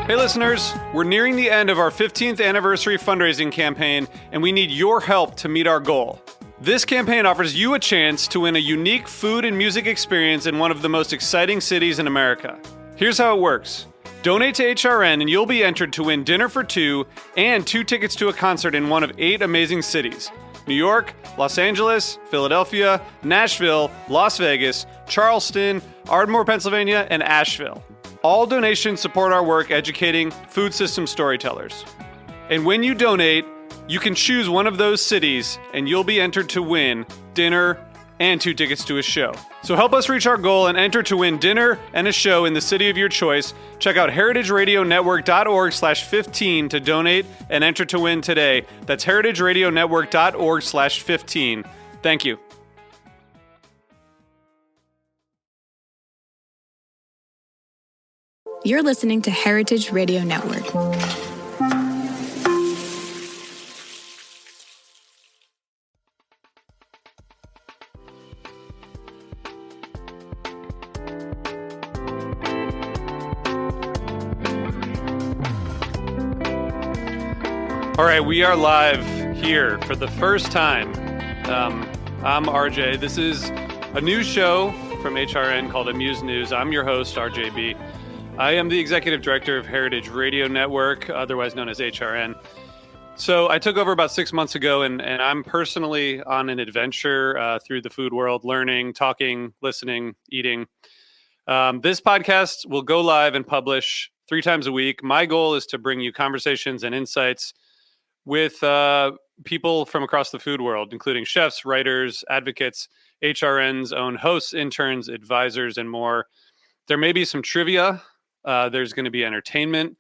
Hey listeners, we're nearing the end of our 15th anniversary fundraising campaign, and we need your help to meet our goal. This campaign offers you a chance to win a unique food and music experience in one of the most exciting cities in America. Here's how it works. Donate to HRN and you'll be entered to win dinner for two and 2 tickets to a concert in one of 8 amazing cities: New York, Los Angeles, Philadelphia, Nashville, Las Vegas, Charleston, Ardmore, Pennsylvania, and Asheville. All donations support our work educating food system storytellers. And when you donate, you can choose one of those cities and you'll be entered to win dinner and 2 tickets to a show. So help us reach our goal and enter to win dinner and a show in the city of your choice. Check out heritageradionetwork.org/15 to donate and enter to win today. That's heritageradionetwork.org/15. Thank you. You're listening to Heritage Radio Network. All right, we are live here for the first time. I'm RJ. This is a new show from HRN called Amuse News. I'm your host, RJB. I am the executive director of Heritage Radio Network, otherwise known as HRN. So I took over about 6 months ago, and I'm personally on an adventure through the food world, learning, talking, listening, eating. This podcast will go live and publish 3 times a week. My goal is to bring you conversations and insights with people from across the food world, including chefs, writers, advocates, HRN's own hosts, interns, advisors, and more. There may be some trivia. There's going to be entertainment.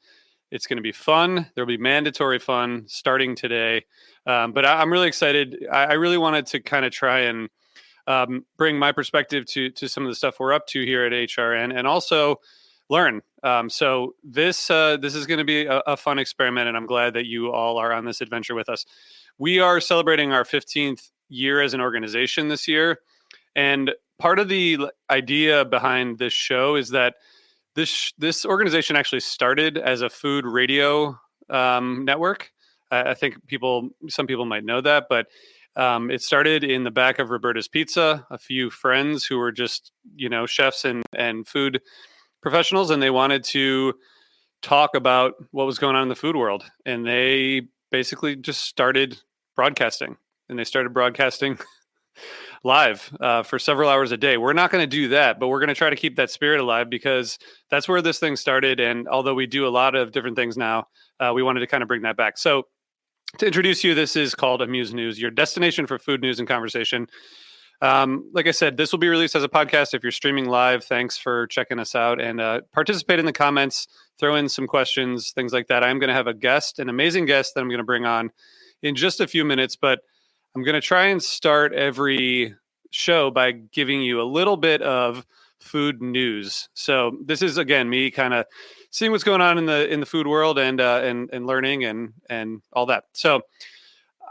It's going to be fun. There'll be mandatory fun starting today. But I'm really excited. I really wanted to kind of try and bring my perspective to some of the stuff we're up to here at HRN and also learn. So this is going to be a fun experiment, and I'm glad that you all are on this adventure with us. We are celebrating our 15th year as an organization this year. And part of the idea behind this show is that this organization actually started as a food radio network. I think some people might know that, but it started in the back of Roberta's Pizza. A few friends who were just, chefs and food professionals, and they wanted to talk about what was going on in the food world. And they basically just started broadcasting, and they started broadcasting live for several hours a day. We're not going to do that, but we're going to try to keep that spirit alive because that's where this thing started. And although we do a lot of different things now, we wanted to kind of bring that back. So to introduce you, this is called Amuse News, your destination for food news and conversation. Like I said, this will be released as a podcast. If you're streaming live, thanks for checking us out, and participate in the comments, throw in some questions, things like that. I'm going to have an amazing guest that I'm going to bring on in just a few minutes, but I'm going to try and start every show by giving you a little bit of food news. So this is, again, me kind of seeing what's going on in the food world and learning and all that. So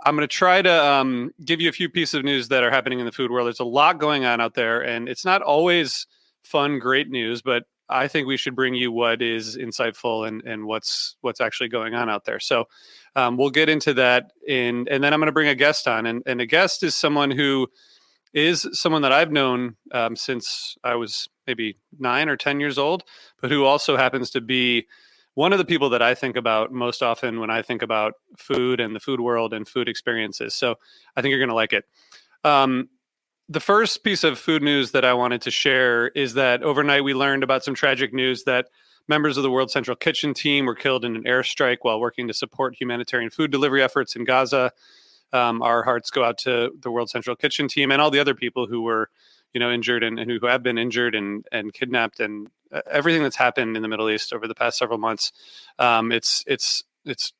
I'm going to try to give you a few pieces of news that are happening in the food world. There's a lot going on out there, and it's not always fun, great news, but I think we should bring you what is insightful and what's actually going on out there. So we'll get into that, and then I'm going to bring a guest on, and a guest is someone that I've known since I was maybe 9 or 10 years old, but who also happens to be one of the people that I think about most often when I think about food and the food world and food experiences. So I think you're going to like it. The first piece of food news that I wanted to share is that overnight we learned about some tragic news that members of the World Central Kitchen team were killed in an airstrike while working to support humanitarian food delivery efforts in Gaza. Our hearts go out to the World Central Kitchen team and all the other people who were, injured and who have been injured and kidnapped and everything that's happened in the Middle East over the past several months. It's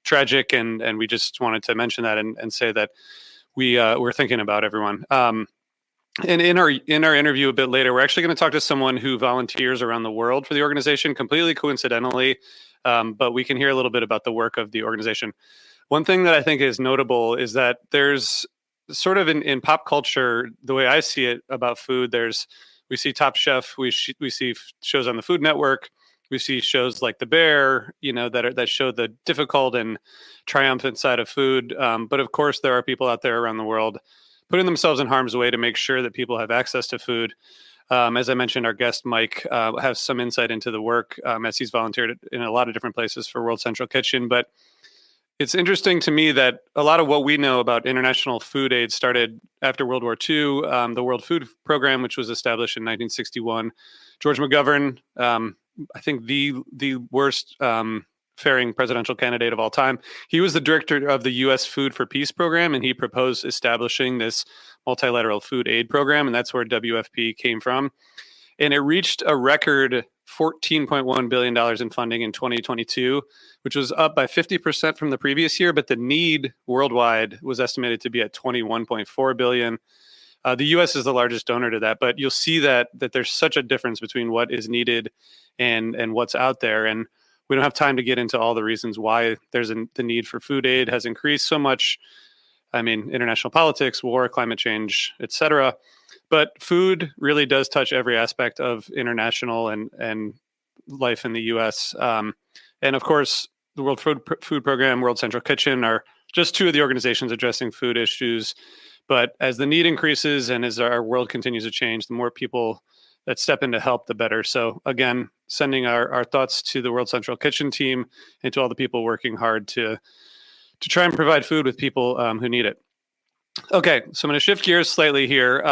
tragic, and we just wanted to mention that and say that we're thinking about everyone. And in our interview a bit later, we're actually going to talk to someone who volunteers around the world for the organization, completely coincidentally, but we can hear a little bit about the work of the organization. One thing that I think is notable is that there's sort of in pop culture, the way I see it about food, we see Top Chef, we see shows on the Food Network, We see shows like The Bear, that show the difficult and triumphant side of food. But of course, there are people out there around the world putting themselves in harm's way to make sure that people have access to food. As I mentioned, our guest Mike has some insight into the work as he's volunteered in a lot of different places for World Central Kitchen. But it's interesting to me that a lot of what we know about international food aid started after World War II. The World Food Program, which was established in 1961, George McGovern, I think the worst faring presidential candidate of all time. He was the director of the U.S. Food for Peace program, and he proposed establishing this multilateral food aid program, and that's where WFP came from. And it reached a record $14.1 billion in funding in 2022, which was up by 50% from the previous year, but the need worldwide was estimated to be at $21.4 billion. The U.S. is the largest donor to that, but you'll see that there's such a difference between what is needed and what's out there. And we don't have time to get into all the reasons why the need for food aid has increased so much. I mean, international politics, war, climate change, etc. But food really does touch every aspect of international and life in the U.S. And of course, the World Food Program, World Central Kitchen are just two of the organizations addressing food issues. But as the need increases and as our world continues to change, the more people that step in to help, the better. So again, sending our thoughts to the World Central Kitchen team and to all the people working hard to try and provide food with people who need it. Okay, so I'm going to shift gears slightly here.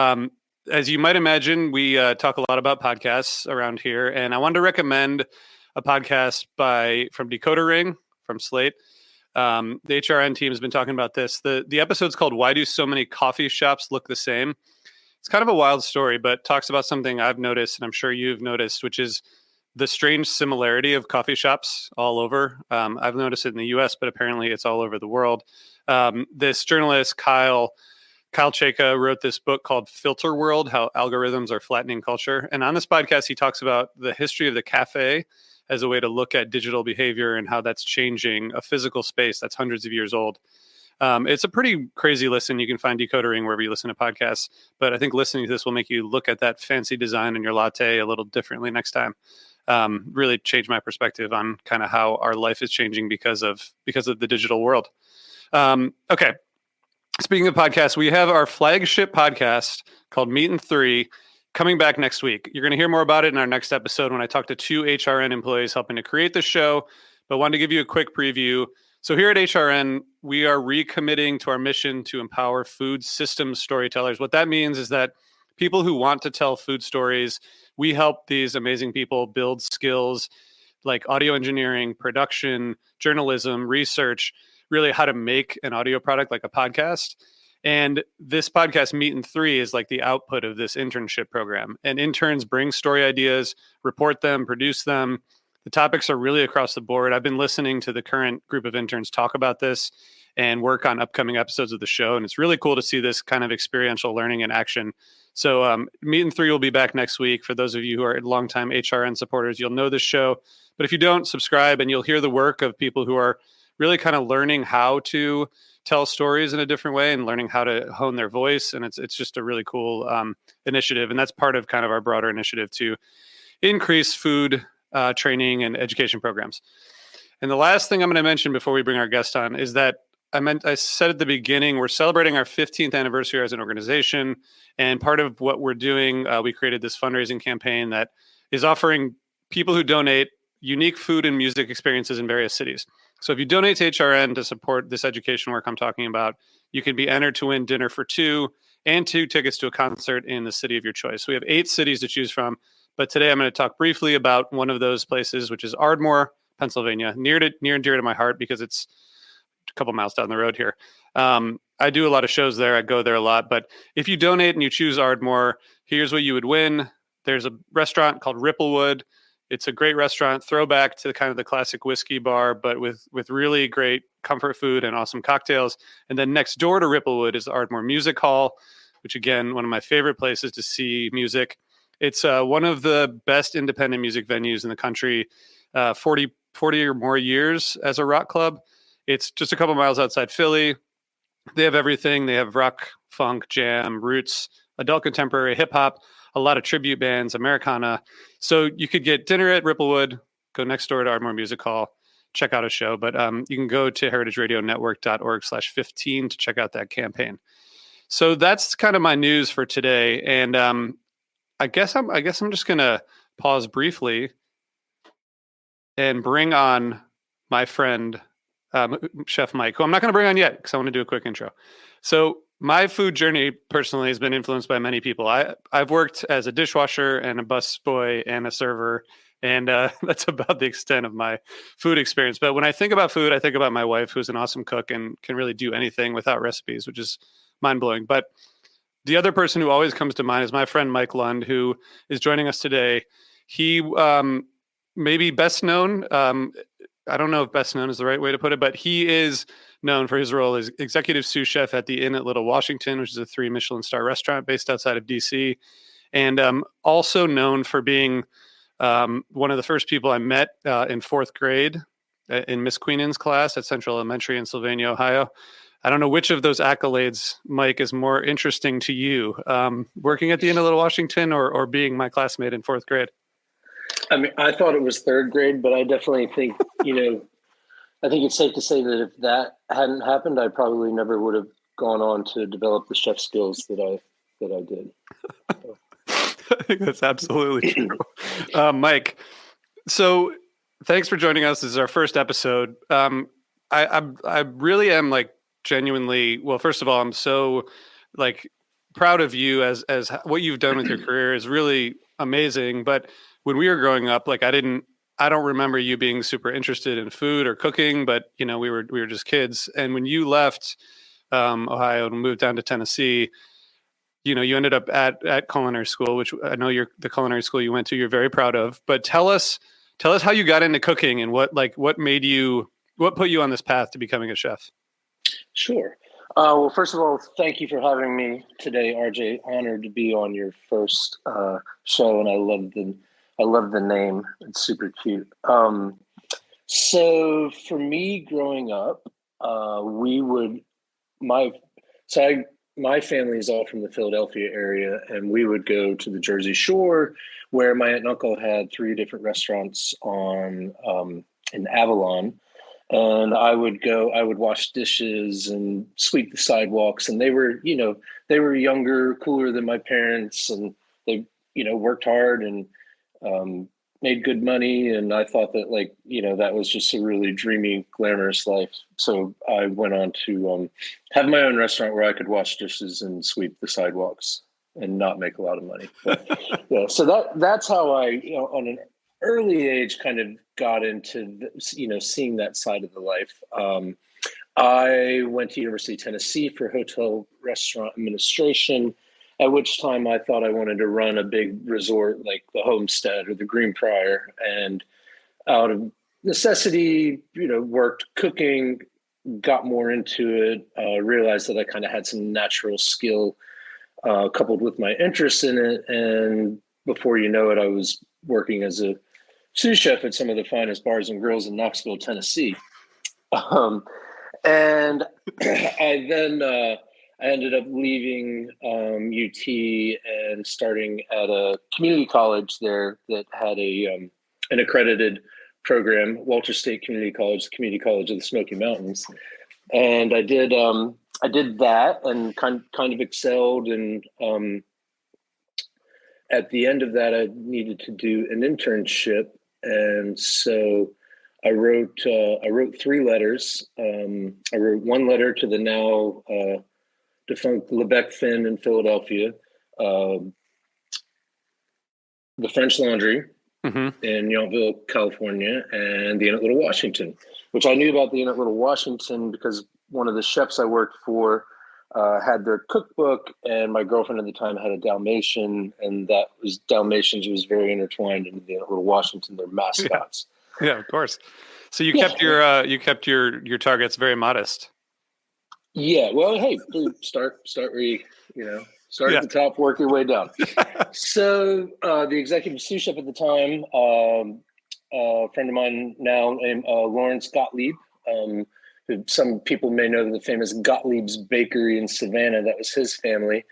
As you might imagine, we talk a lot about podcasts around here, and I wanted to recommend a podcast from Decoder Ring from Slate. The HRN team has been talking about this. The episode's called "Why Do So Many Coffee Shops Look the Same?" It's kind of a wild story, but talks about something I've noticed, and I'm sure you've noticed, which is the strange similarity of coffee shops all over. I've noticed it in the U.S., but apparently it's all over the world. This journalist, Kyle Chayka, wrote this book called Filter World, How Algorithms Are Flattening Culture. And on this podcast, he talks about the history of the cafe as a way to look at digital behavior and how that's changing a physical space that's hundreds of years old. It's a pretty crazy listen. You can find Decoder Ring wherever you listen to podcasts. But I think listening to this will make you look at that fancy design in your latte a little differently next time. Really changed my perspective on kind of how our life is changing because of the digital world. Okay. Speaking of podcasts, we have our flagship podcast called Meat and Three coming back next week. You're going to hear more about it in our next episode when I talk to two HRN employees helping to create the show, but wanted to give you a quick preview. So here at HRN, we are recommitting to our mission to empower food systems storytellers. What that means is that people who want to tell food stories, we help these amazing people build skills like audio engineering, production, journalism, research, really how to make an audio product like a podcast. And this podcast, Meat and Three, is like the output of this internship program. And interns bring story ideas, report them, produce them. The topics are really across the board. I've been listening to the current group of interns talk about this and work on upcoming episodes of the show. And it's really cool to see this kind of experiential learning in action. So Meat and Three will be back next week. For those of you who are longtime HRN supporters, you'll know this show. But if you don't, subscribe and you'll hear the work of people who are really kind of learning how to tell stories in a different way and learning how to hone their voice. And it's just a really cool initiative. And that's part of kind of our broader initiative to increase food training and education programs. And the last thing I'm going to mention before we bring our guest on is that I said at the beginning, we're celebrating our 15th anniversary as an organization. And part of what we're doing, we created this fundraising campaign that is offering people who donate unique food and music experiences in various cities. So if you donate to HRN to support this education work I'm talking about, you can be entered to win dinner for two and 2 tickets to a concert in the city of your choice. So we have 8 cities to choose from. But today I'm going to talk briefly about one of those places, which is Ardmore, Pennsylvania, near and dear to my heart because it's a couple miles down the road here. I do a lot of shows there. I go there a lot. But if you donate and you choose Ardmore, here's what you would win. There's a restaurant called Ripplewood. It's a great restaurant, throwback to kind of the classic whiskey bar, but with really great comfort food and awesome cocktails. And then next door to Ripplewood is the Ardmore Music Hall, which again, one of my favorite places to see music. It's one of the best independent music venues in the country, 40 or more years as a rock club. It's just a couple miles outside Philly. They have everything. They have rock, funk, jam, roots, adult contemporary, hip hop, a lot of tribute bands, Americana. So you could get dinner at Ripplewood, go next door to Ardmore Music Hall, check out a show. But you can go to heritageradionetwork.org/15 to check out that campaign. So that's kind of my news for today. And I guess I'm just gonna pause briefly and bring on my friend Chef Mike, who I'm not going to bring on yet because I want to do a quick intro. So my food journey personally has been influenced by many people. I've worked as a dishwasher and a busboy and a server, and that's about the extent of my food experience. But when I think about food, I think about my wife, who's an awesome cook and can really do anything without recipes, which is mind-blowing. But the other person who always comes to mind is my friend Mike Lund, who is joining us today. He maybe best known, I don't know if best known is the right way to put it, but he is known for his role as executive sous chef at the Inn at Little Washington, which is a 3 Michelin star restaurant based outside of DC. And also known for being one of the first people I met in 4th grade in Miss Queenan's class at Central Elementary in Sylvania, Ohio. I don't know which of those accolades, Mike, is more interesting to you, working at the Inn at Little Washington or being my classmate in 4th grade. I mean, I thought it was 3rd grade, but I definitely think, I think it's safe to say that if that hadn't happened, I probably never would have gone on to develop the chef skills that I did. I think that's absolutely true. Mike, so thanks for joining us. This is our first episode. I really am genuinely, well, first of all, I'm so proud of you as what you've done with your career is really amazing. But when we were growing up, I don't remember you being super interested in food or cooking, but we were just kids. And when you left Ohio and moved down to Tennessee, you ended up at culinary school, which I know the culinary school you went to, you're very proud of. But tell us how you got into cooking and what put you on this path to becoming a chef. Sure. Well, first of all, thank you for having me today, RJ. Honored to be on your first show, and I love the name. It's super cute. So for me growing up, my family is all from the Philadelphia area, and we would go to the Jersey Shore, where my aunt and uncle had 3 different restaurants in Avalon. And I would wash dishes and sweep the sidewalks. And they were younger, cooler than my parents, and they, worked hard and made good money. And I thought that that was just a really dreamy, glamorous life. So I went on to have my own restaurant where I could wash dishes and sweep the sidewalks and not make a lot of money. But, yeah, so that's how I, on an early age, kind of got into seeing that side of the life. I went to University of Tennessee for hotel restaurant administration, at which time I thought I wanted to run a big resort like the Homestead or the Greenbrier, and out of necessity, worked cooking, got more into it, realized that I kind of had some natural skill coupled with my interest in it, and before you know it, I was working as a sous chef at some of the finest bars and grills in Knoxville, Tennessee. And I ended up leaving UT and starting at a community college there that had an accredited program, Walter State Community College, the Community College of the Smoky Mountains. And I did that and kind of excelled. And at the end of that, I needed to do an internship. And so I wrote 3 letters. I wrote 1 letter to the now defunct Lebec Finn in Philadelphia, the French Laundry in Yountville, California, and the Inn at Little Washington, which I knew about the Inn at Little Washington because one of the chefs I worked for had their cookbook, and my girlfriend at the time had a Dalmatian, and that was Dalmatians was very intertwined into the Inn at Little Washington, their mascots. Yeah, of course. So you kept your targets very modest. Yeah, well, hey, start where you start at the top, work your way down. So the executive sous chef at the time, a friend of mine now named Lawrence Gottlieb, who some people may know the famous Gottlieb's Bakery in Savannah. That was his family.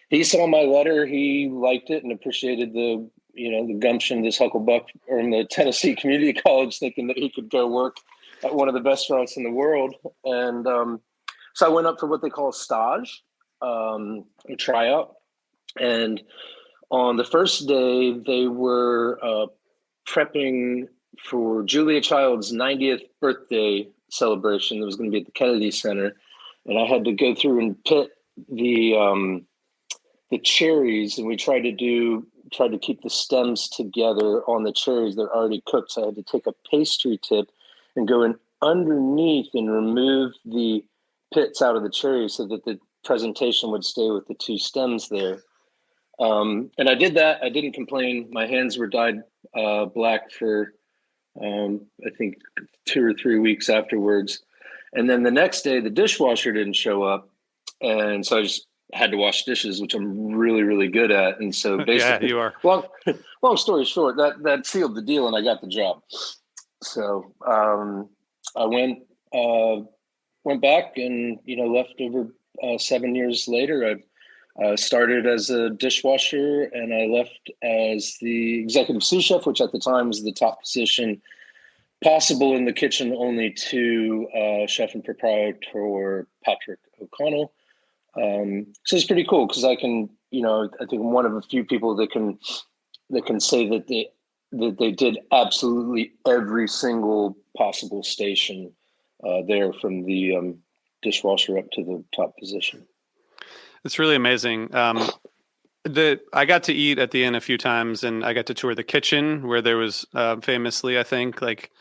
He saw my letter. He liked it and appreciated the the gumption, this hucklebuck from the Tennessee Community College, thinking that he could go work at one of the best restaurants in the world. And so I went up for what they call a stage, a tryout. And on the first day, they were prepping for Julia Child's 90th birthday celebration that was going to be at the Kennedy Center. And I had to go through and pit the cherries, and we tried to keep the stems together on the cherries. They're already cooked. So I had to take a pastry tip and go in underneath and remove the pits out of the cherries so that the presentation would stay with the two stems there. And I did that. I didn't complain. My hands were dyed black for, I think, 2 or 3 weeks afterwards. And then the next day, the dishwasher didn't show up. And so I just had to wash dishes, which I'm really, really good at. And so basically, yeah, you are. Long story short, that sealed the deal and I got the job. So I went back and, left over 7 years later. I started as a dishwasher and I left as the executive sous chef, which at the time was the top position possible in the kitchen, only to chef and proprietor Patrick O'Connell. So it's pretty cool because I can, I think I'm one of a few people that can say that they did absolutely every single possible station there, from the dishwasher up to the top position. It's really amazing. I got to eat at the inn a few times, and I got to tour the kitchen where there was famously, I think, like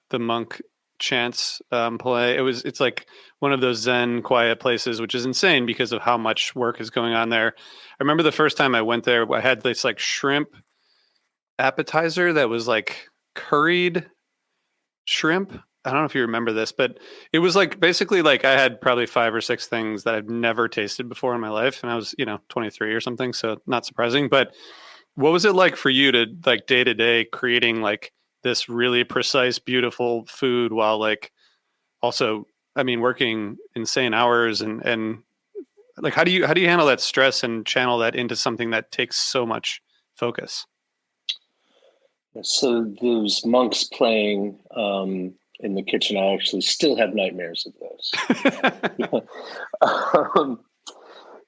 the monk chants play. It's like one of those Zen quiet places, which is insane because of how much work is going on there. I remember the first time I went there, I had this like shrimp appetizer that was like curried shrimp. I don't know if you remember this, but it was like basically like I had probably 5 or 6 things that I've never tasted before in my life. And I was, 23 or something. So not surprising. But what was it like for you to like day to day creating like this really precise, beautiful food while like also, working insane hours and like, how do you handle that stress and channel that into something that takes so much focus? So those monks playing in the kitchen, I actually still have nightmares of those.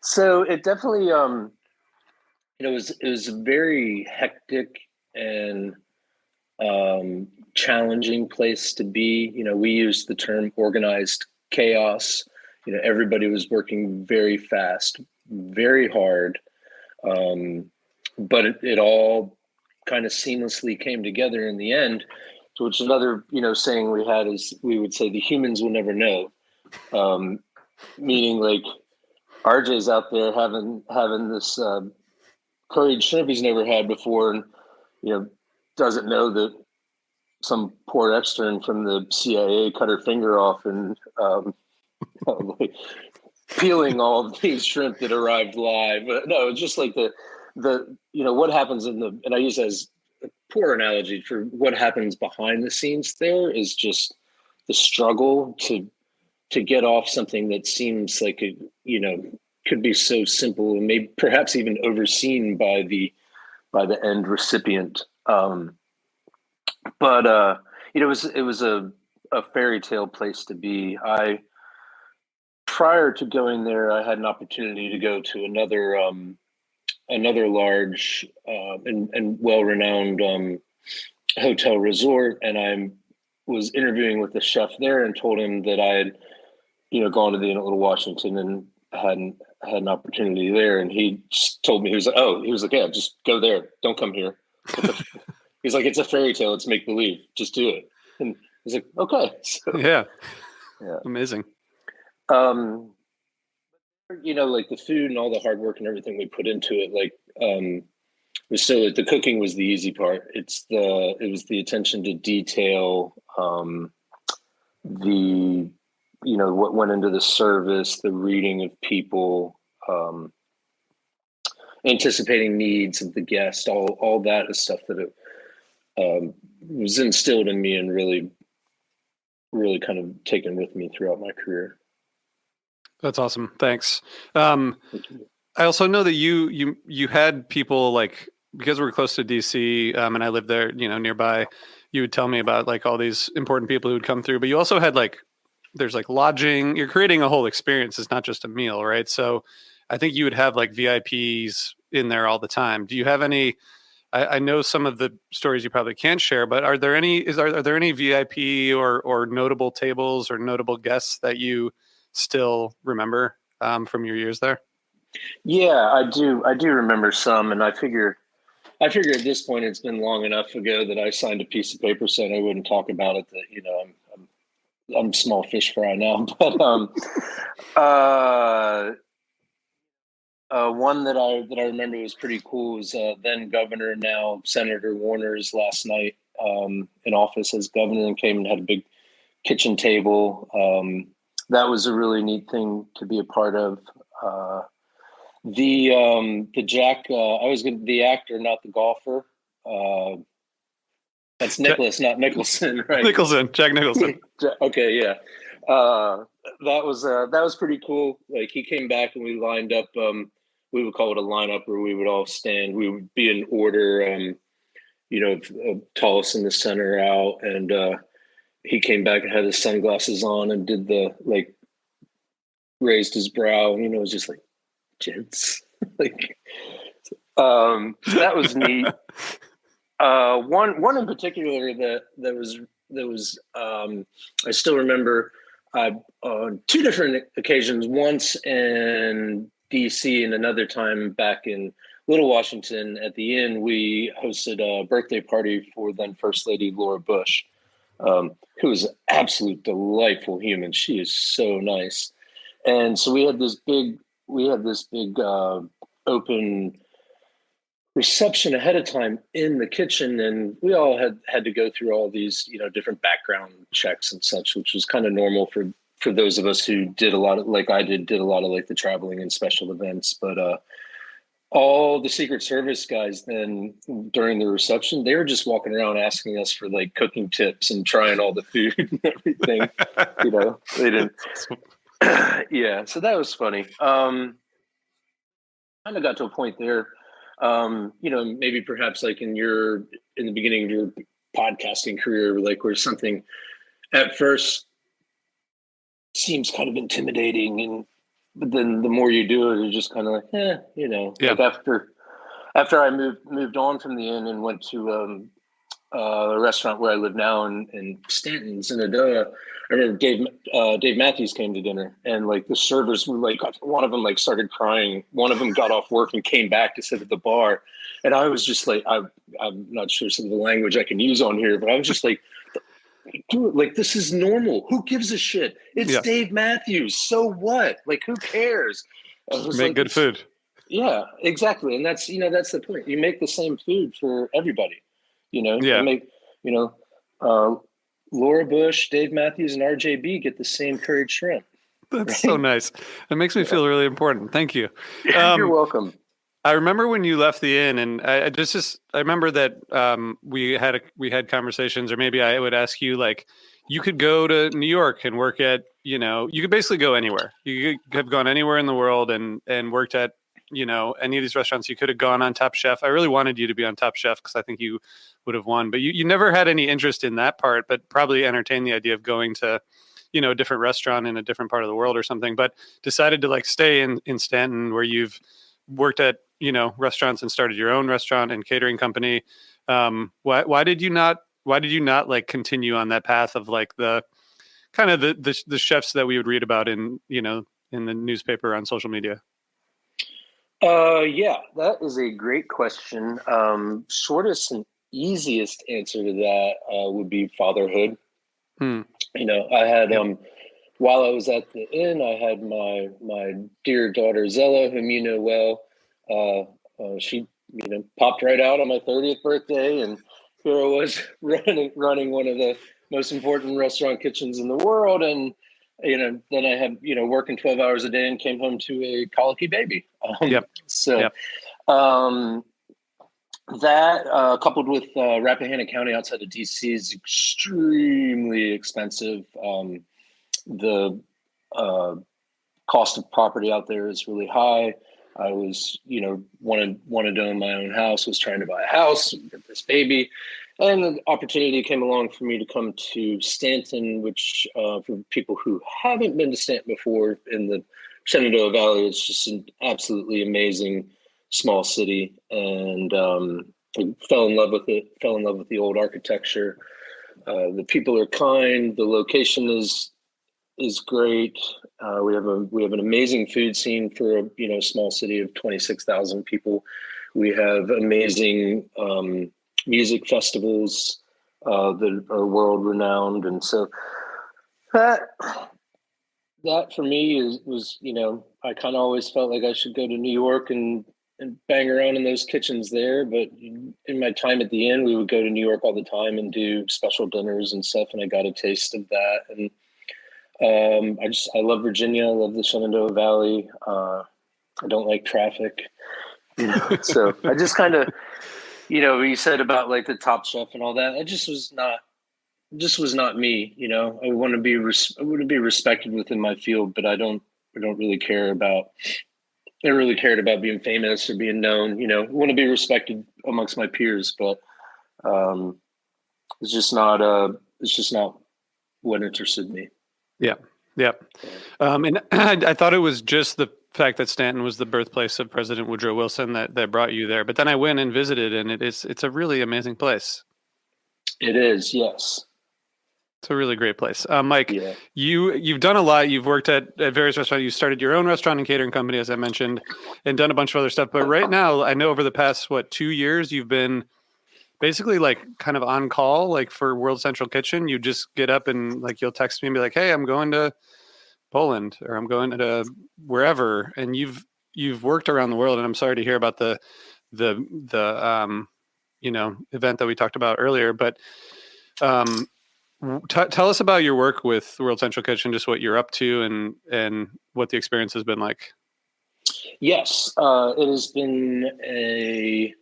So it definitely, it was a very hectic and challenging place to be. We used the term organized chaos. Everybody was working very fast, very hard, but it all kind of seamlessly came together in the end. To which another, saying we had is we would say the humans will never know, meaning like RJ's out there having this curried shrimp he's never had before, and doesn't know that some poor extern from the CIA cut her finger off and peeling all of these shrimp that arrived live. But no, it's just like the what happens and I use it as a poor analogy for what happens behind the scenes there is just the struggle to get off something that seems like it, could be so simple and maybe perhaps even overseen by the end recipient. But it was a fairy tale place to be. Prior to going there, I had an opportunity to go to another large and well-renowned hotel resort, and I was interviewing with the chef there and told him that I had gone to the Inn at Little Washington and had an opportunity there, and he just told me, he was like, yeah, just go there, don't come here. He's like, it's a fairy tale, it's make believe, just do it. And he's like, okay. So, yeah, yeah, amazing. Like the food and all the hard work and everything we put into it, like was so like the cooking was the easy part. It was the attention to detail, the what went into the service, the reading of people, anticipating needs of the guest, all that is stuff that it was instilled in me and really, really kind of taken with me throughout my career. That's awesome. Thanks. Thank you. I also know that you had people like because we're close to DC, and I lived there, nearby, you would tell me about like all these important people who would come through, but you also had like, there's like lodging, you're creating a whole experience. It's not just a meal, right? So I think you would have like VIPs in there all the time. Do you have any, I know some of the stories you probably can't share, but are there any, are there any VIP or notable tables or notable guests that you still remember from your years there? Yeah, I do. I do remember some, and I figure at this point it's been long enough ago that I signed a piece of paper saying I wouldn't talk about it. That I'm small fish fry now, but one that I remember was pretty cool was then Governor, now Senator Warner's last night in office as governor, and came and had a big kitchen table. That was a really neat thing to be a part of. The Jack, the actor, not the golfer. That's Nicholas, not Nicholson, right? Jack Nicholson. Okay, yeah. That was pretty cool. Like he came back and we lined up. We would call it a lineup where we would all stand. We would be in order. Tallest in the center out, and he came back and had his sunglasses on and did the like raised his brow. And, it was just like, gents, like so that was neat. One in particular that was I still remember on two different occasions, once in DC and another time back in Little Washington at the inn, we hosted a birthday party for then First Lady Laura Bush, who is an absolute delightful human. She is so nice. And so we had this big open reception ahead of time in the kitchen, and we all had to go through all these different background checks and such, which was kind of normal for those of us who did a lot of, like I did a lot of like the traveling and special events. But all the Secret Service guys then during the reception, they were just walking around asking us for like cooking tips and trying all the food and everything. They didn't. Yeah, so that was funny. Kind of got to a point there, maybe perhaps like in the beginning of your podcasting career, like where something at first seems kind of intimidating, but then the more you do it, you're just kind of like, Yeah. Like after I moved on from the inn and went to a restaurant where I live now in Stanton, Zenadora. I remember Dave Matthews came to dinner, and like the servers were like, one of them like started crying. One of them got off work and came back to sit at the bar, and I was just like, I'm not sure some of the language I can use on here, but I was just like, do it, like this is normal. Who gives a shit? It's Dave Matthews. So what? Like who cares? Make good food. Yeah, exactly, and that's that's the point. You make the same food for everybody. Yeah. You make Laura Bush, Dave Matthews, and RJB get the same curried shrimp. That's right? So nice. It makes me feel really important. Thank you. You're welcome. I remember when you left the inn, and I remember that we had conversations, or maybe I would ask you, like, you could go to New York and work at, you could basically go anywhere. You could have gone anywhere in the world and worked at, any of these restaurants. You could have gone on Top Chef. I really wanted you to be on Top Chef because I think you would have won, but you never had any interest in that part, but probably entertained the idea of going to, a different restaurant in a different part of the world or something, but decided to like stay in Stanton, where you've worked at, restaurants and started your own restaurant and catering company. Why did you not like continue on that path of like the kind of the chefs that we would read about in the newspaper, on social media? Yeah, that is a great question. Shortest and easiest answer to that would be fatherhood. I had while I was at the inn, I had my dear daughter Zella, whom you know well. She popped right out on my 30th birthday, and here I was running one of the most important restaurant kitchens in the world, and then I had working 12 hours a day and came home to a colicky baby. That coupled with Rappahannock County outside of DC is extremely expensive. The cost of property out there is really high. I was, wanted to own my own house, was trying to buy a house, get this baby. And the opportunity came along for me to come to Stanton, which for people who haven't been to Stanton before in the Shenandoah Valley, it's just an absolutely amazing small city. And I fell in love with it, fell in love with the old architecture. The people are kind. The location is great. We have an amazing food scene for a small city of 26,000 people. We have amazing music festivals that are world renowned, and so that for me was I kind of always felt like I should go to New York and bang around in those kitchens there. But in my time at the inn, we would go to New York all the time and do special dinners and stuff, and I got a taste of that. And I love Virginia. I love the Shenandoah Valley. I don't like traffic, so I just kind of, you said about like the Top Chef and all that. It just was not me. I want to be respected within my field, but I don't really care about. I never really cared about being famous or being known. I want to be respected amongst my peers, but it's just not what interested me. Yeah. Yeah. And I thought it was just the fact that Stanton was the birthplace of President Woodrow Wilson that brought you there. But then I went and visited, and it's a really amazing place. It is, yes. It's a really great place. Mike, yeah. You've done a lot. You've worked at various restaurants. You started your own restaurant and catering company, as I mentioned, and done a bunch of other stuff. But right now, I know over the past, 2 years, you've been basically like kind of on call, like for World Central Kitchen. You just get up and like you'll text me and be like, "Hey, I'm going to Poland," or "I'm going to wherever." And you've worked around the world. And I'm sorry to hear about the event that we talked about earlier. But tell us about your work with World Central Kitchen, just what you're up to and what the experience has been like. Yes, it has been a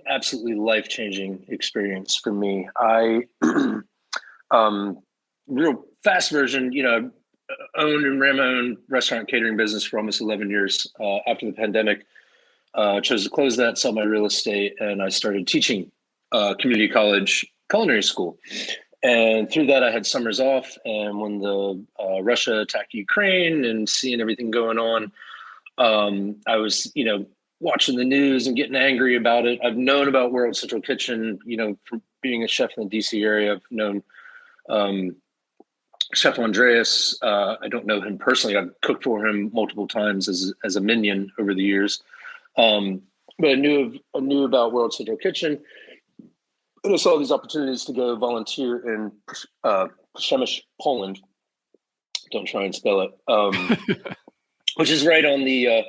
absolutely life-changing experience for me. I, real fast version, owned and ran my own restaurant catering business for almost 11 years. After the pandemic, chose to close that, sell my real estate, and I started teaching community college culinary school. And through that, I had summers off. And when the Russia attacked Ukraine and seeing everything going on, I was, watching the news and getting angry about it. I've known about World Central Kitchen, from being a chef in the DC area. I've known Chef Andreas. I don't know him personally. I've cooked for him multiple times as a minion over the years. But I knew about World Central Kitchen. And I saw these opportunities to go volunteer in Przemyśl, Poland. Don't try and spell it. Which is right on the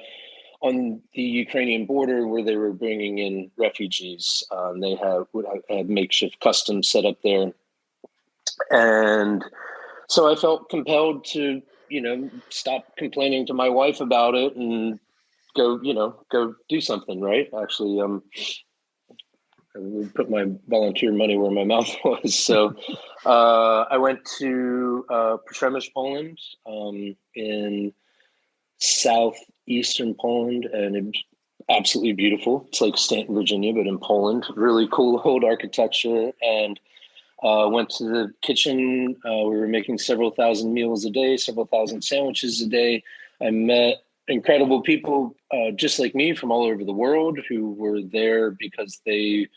Ukrainian border, where they were bringing in refugees. They had makeshift customs set up there. And so I felt compelled to, stop complaining to my wife about it and go do something, right? Actually, I would put my volunteer money where my mouth was. So I went to Przemyśl, Poland, in southeastern Poland, and it's absolutely beautiful. It's like Stanton, Virginia, but in Poland. Really cool old architecture. And went to the kitchen. We were making several thousand meals a day, several thousand sandwiches a day. I met incredible people just like me from all over the world who were there because they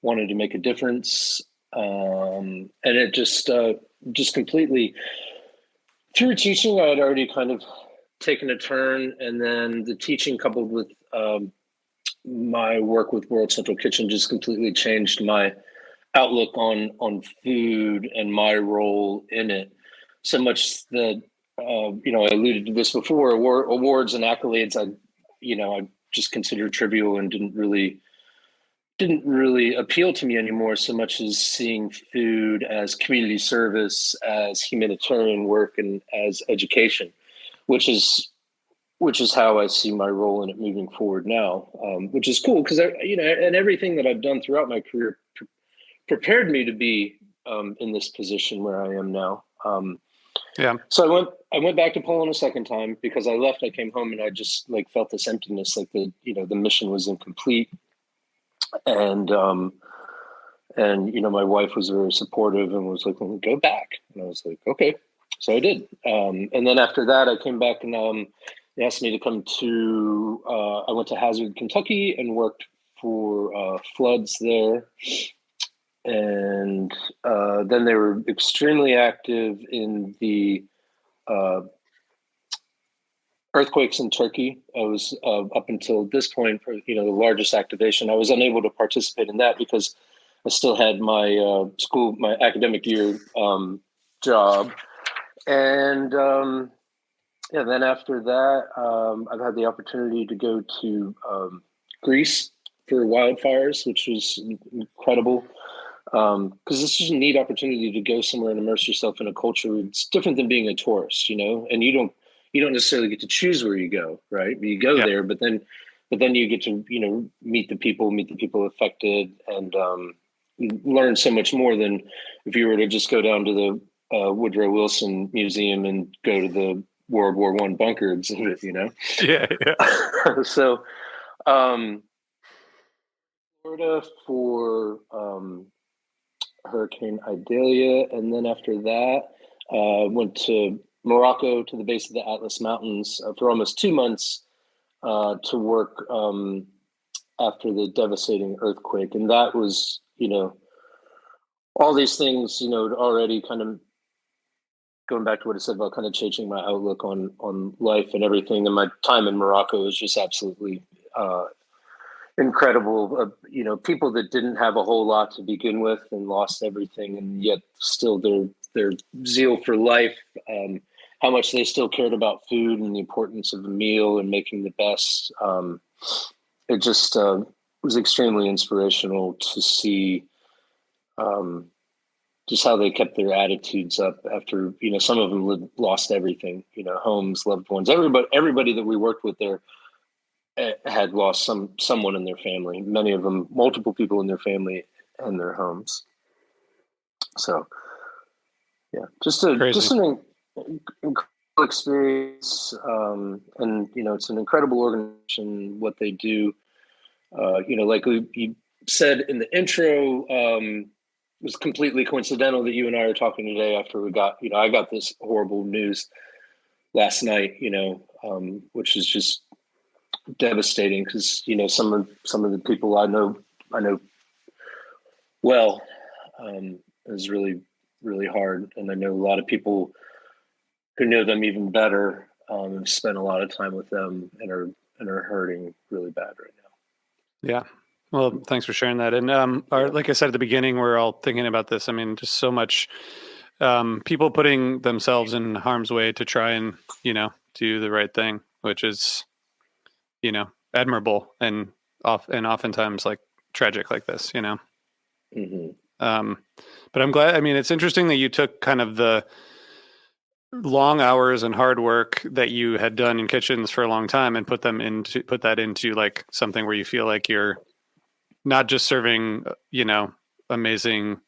wanted to make a difference. And it just completely, through teaching, I had already kind of taken a turn. And then the teaching coupled with my work with World Central Kitchen just completely changed my outlook on food and my role in it. So much that, I alluded to this before, awards and accolades, I just considered trivial and didn't really appeal to me anymore, so much as seeing food as community service, as humanitarian work, and as education, which is how I see my role in it moving forward now, which is cool because and everything that I've done throughout my career prepared me to be in this position where I am now. Yeah. So I went back to Poland a second time because I left. I came home and I just like felt this emptiness, like the mission was incomplete. And my wife was very supportive and was like, well, go back. And I was like, okay. So I did. And then after that, I came back and they asked me to come to. I went to Hazard, Kentucky, and worked for floods there. And then they were extremely active in the earthquakes in Turkey. I was up until this point, the largest activation. I was unable to participate in that because I still had my my academic year job. And then after that, I've had the opportunity to go to Greece for wildfires, which was incredible. Because this is a neat opportunity to go somewhere and immerse yourself in a culture. It's different than being a tourist, and you don't necessarily get to choose where you go, right? You go Yeah. there, but then you get to meet the people affected, and learn so much more than if you were to just go down to the Woodrow Wilson Museum and go to the World War I bunker exhibit, Yeah. Yeah. So, Florida for Hurricane Idalia, and then after that, went to Morocco to the base of the Atlas Mountains for almost 2 months to work after the devastating earthquake, and that was all these things already kind of going back to what I said about kind of changing my outlook on life and everything. And my time in Morocco was just absolutely incredible. People that didn't have a whole lot to begin with and lost everything, and yet still their zeal for life, how much they still cared about food and the importance of a meal and making the best. It just was extremely inspirational to see just how they kept their attitudes up after some of them lost everything, homes, loved ones, everybody that we worked with there had lost someone in their family, many of them multiple people in their family and their homes. So yeah, just an incredible experience. And it's an incredible organization, what they do. Like you said in the intro, it was completely coincidental that you and I are talking today after we got, I got this horrible news last night, which is just devastating because some of the people I know well. Is really, really hard, and I know a lot of people who know them even better have spent a lot of time with them and are hurting really bad right now. Yeah. Well, thanks for sharing that. And like I said at the beginning, we're all thinking about this. I mean, just so much people putting themselves in harm's way to try and do the right thing, which is admirable and oftentimes like tragic like this. Mm-hmm. But I'm glad. I mean, it's interesting that you took kind of the long hours and hard work that you had done in kitchens for a long time and put that into like something where you feel like you're not just serving, amazing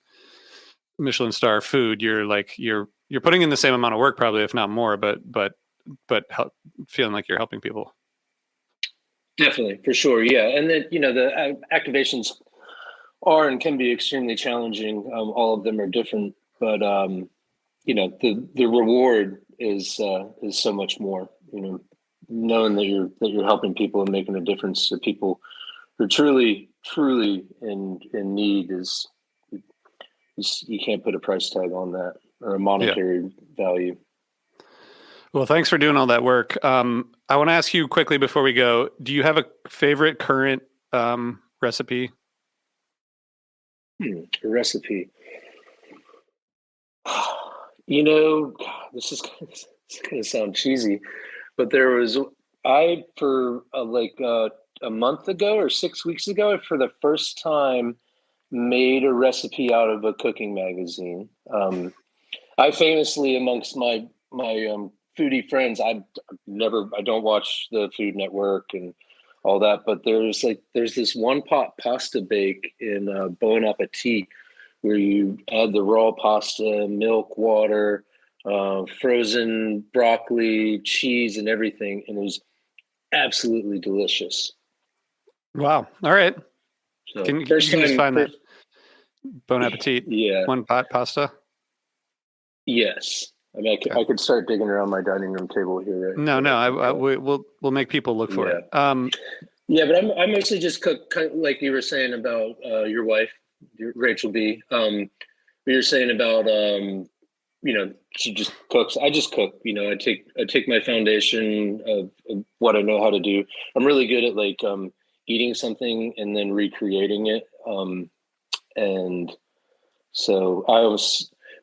Michelin star food. You're putting in the same amount of work, probably, if not more, but feeling like you're helping people. Definitely, for sure. Yeah. And then, the activations are and can be extremely challenging. All of them are different, but the reward is so much more. Knowing that you're helping people and making a difference to people who truly in need is you can't put a price tag on that or a monetary value. Well, thanks for doing all that work. I want to ask you quickly before we go, do you have a favorite current recipe? A recipe. This is going to sound cheesy, but for a month ago or 6 weeks ago, for the first time, made a recipe out of a cooking magazine. I famously, amongst my foodie friends, I don't watch the Food Network and all that, but there's this one pot pasta bake in Bon Appetit where you add the raw pasta, milk, water, frozen broccoli, cheese, and everything, and it was absolutely delicious. Wow. All right. So Can you just find that? Bon appetit. Yeah. One pot pasta. Yes. I mean, I could start digging around my dining room table here. Right? No. We'll make people look for it. Yeah, but I mostly just cook, kind of like you were saying about your wife, Rachel B. You're saying about she just cooks. I just cook. I take my foundation of what I know how to do. I'm really good at like eating something and then recreating it. And so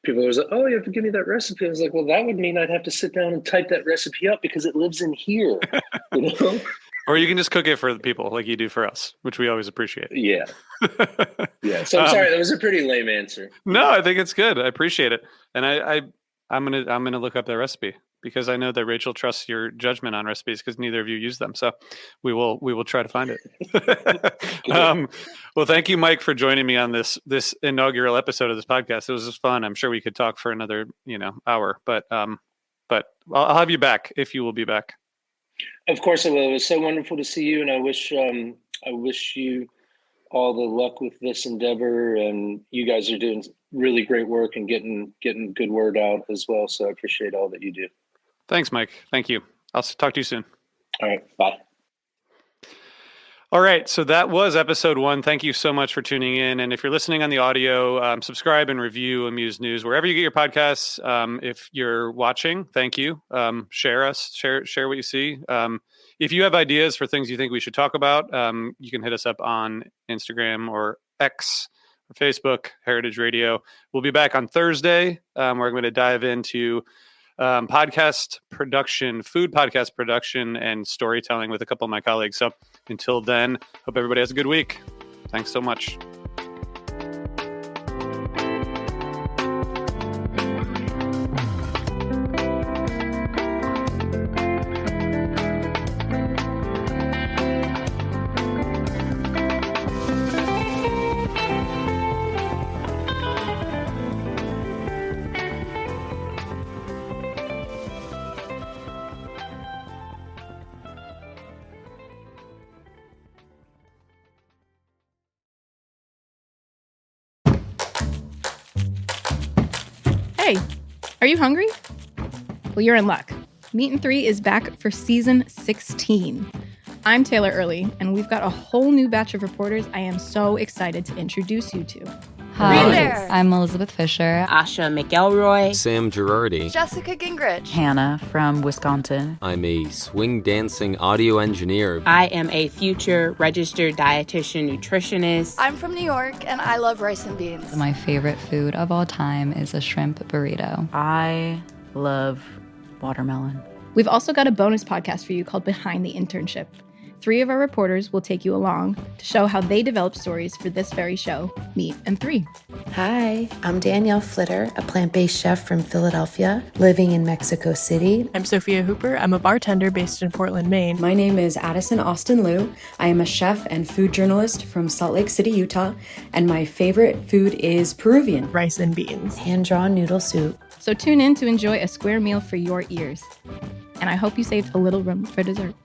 people always like, oh, you have to give me that recipe. I was like, well, that would mean I'd have to sit down and type that recipe up because it lives in here, Or you can just cook it for the people like you do for us, which we always appreciate. Yeah. Yeah. So I'm sorry, that was a pretty lame answer. No, I think it's good. I appreciate it. And I'm gonna look up that recipe because I know that Rachel trusts your judgment on recipes because neither of you use them. So we will try to find it. Well, thank you, Mike, for joining me on this inaugural episode of this podcast. It was just fun. I'm sure we could talk for another hour, but I'll have you back if you will be back. Of course I will. It was so wonderful to see you, and I wish you all the luck with this endeavor. And you guys are doing really great work and getting good word out as well. So I appreciate all that you do. Thanks, Mike. Thank you. I'll talk to you soon. All right. Bye. All right. So that was episode 1. Thank you so much for tuning in. And if you're listening on the audio, subscribe and review Amuse News wherever you get your podcasts. If you're watching, thank you. Share what you see. If you have ideas for things you think we should talk about, you can hit us up on Instagram or X or Facebook, Heritage Radio. We'll be back on Thursday. We're going to dive into podcast production, food podcast production, and storytelling with a couple of my colleagues. So until then, hope everybody has a good week. Thanks so much. Hey, are you hungry? Well, you're in luck. Meat and 3 is back for season 16. I'm Taylor Early, and we've got a whole new batch of reporters I am so excited to introduce you to. Hi, I'm Elizabeth Fisher. Asha McElroy. Sam Girardi. Jessica Gingrich. Hannah from Wisconsin. I'm a swing dancing audio engineer. I am a future registered dietitian nutritionist. I'm from New York, and I love rice and beans. My favorite food of all time is a shrimp burrito. I love watermelon. We've also got a bonus podcast for you called Behind the Internship. 3 of our reporters will take you along to show how they develop stories for this very show, Meat and 3. Hi, I'm Danielle Flitter, a plant-based chef from Philadelphia, living in Mexico City. I'm Sophia Hooper. I'm a bartender based in Portland, Maine. My name is Addison Austin Liu. I am a chef and food journalist from Salt Lake City, Utah, and my favorite food is Peruvian. Rice and beans. Hand-drawn noodle soup. So tune in to enjoy a square meal for your ears. And I hope you saved a little room for dessert.